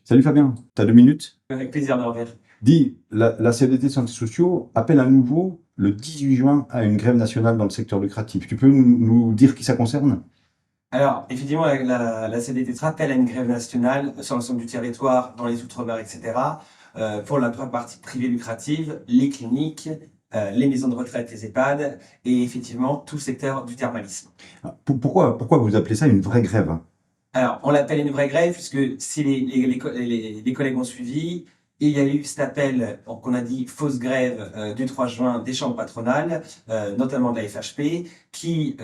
Salut Fabien, tu as 2 minutes? Avec plaisir de revenir. Dis, la CFDT Santé Sociaux appelle à nouveau le 18 juin à une grève nationale dans le secteur lucratif. Tu peux nous dire qui ça concerne? Alors, effectivement, la CDT rappelle à une grève nationale sur l'ensemble du territoire, dans les Outre-mer, etc., pour la partie privée lucrative, les cliniques, les maisons de retraite, les EHPAD, et effectivement, tout secteur du thermalisme. Pourquoi vous appelez ça une vraie grève, hein? Alors, on l'appelle une vraie grève, puisque si les collègues ont suivi, il y a eu cet appel qu'on a dit fausse grève du 3 juin des chambres patronales, notamment de la FHP, qui,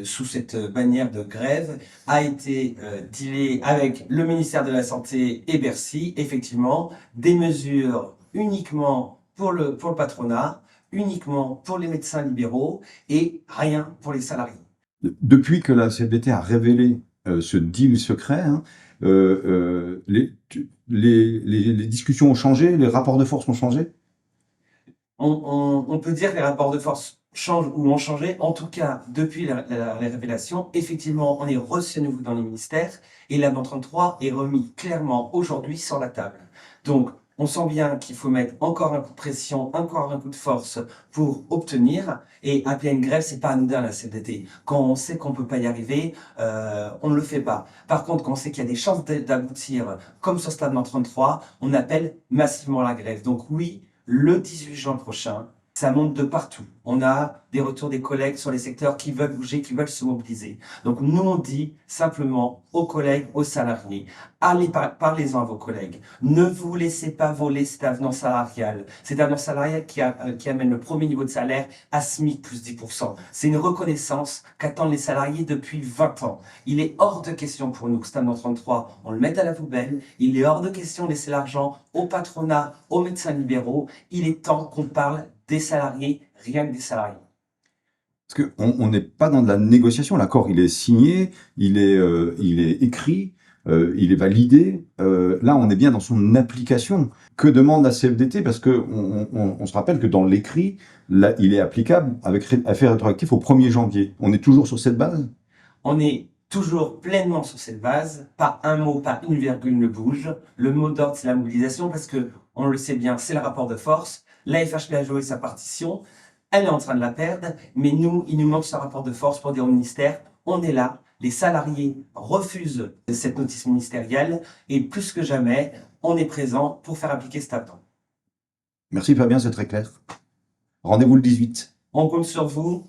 sous cette bannière de grève, a été dealé avec le ministère de la Santé et Bercy, effectivement, des mesures uniquement pour le patronat, uniquement pour les médecins libéraux et rien pour les salariés. Depuis que la CFDT a révélé ce deal secret, hein, les discussions ont changé, les rapports de force ont changé? On peut dire que les rapports de force changent ou ont changé. En tout cas, depuis les révélations, effectivement, on est reçu à nouveau dans les ministères et l'avenant 33 est remis clairement aujourd'hui sur la table. Donc, on sent bien qu'il faut mettre encore un coup de pression, encore un coup de force pour obtenir. Et appeler à une grève, c'est pas anodin la CFDT. Quand on sait qu'on peut pas y arriver, on ne le fait pas. Par contre, quand on sait qu'il y a des chances d'aboutir, comme sur cet avenant 33, on appelle massivement la grève. Donc oui, le 18 juin prochain, ça monte de partout. On a des retours des collègues sur les secteurs qui veulent bouger, qui veulent se mobiliser. Donc nous, on dit simplement aux collègues, aux salariés, allez, parlez-en à vos collègues. Ne vous laissez pas voler cet avenant salarial. Cet avenant salarial qui amène le premier niveau de salaire à SMIC plus 10%. C'est une reconnaissance qu'attendent les salariés depuis 20 ans. Il est hors de question pour nous que cet avenant 33, on le mette à la poubelle. Il est hors de question de laisser l'argent au patronat, aux médecins libéraux. Il est temps qu'on parle des salariés, rien que des salariés. Parce qu'on n'est pas dans de la négociation. L'accord, il est signé, il est écrit, il est validé. Là, on est bien dans son application. Que demande la CFDT? Parce qu'on se rappelle que dans l'écrit, là, il est applicable avec effet rétroactif au 1er janvier. On est toujours sur cette base? On est toujours pleinement sur cette base. Pas un mot, pas une virgule ne bouge. Le mot d'ordre, c'est la mobilisation parce que, on le sait bien, c'est le rapport de force. La FHP a joué sa partition. Elle est en train de la perdre, mais nous, il nous manque ce rapport de force pour dire au ministère, on est là, les salariés refusent cette notice ministérielle, et plus que jamais, on est présent pour faire appliquer cet avenant. Merci Fabien, c'est très clair. Rendez-vous le 18. On compte sur vous,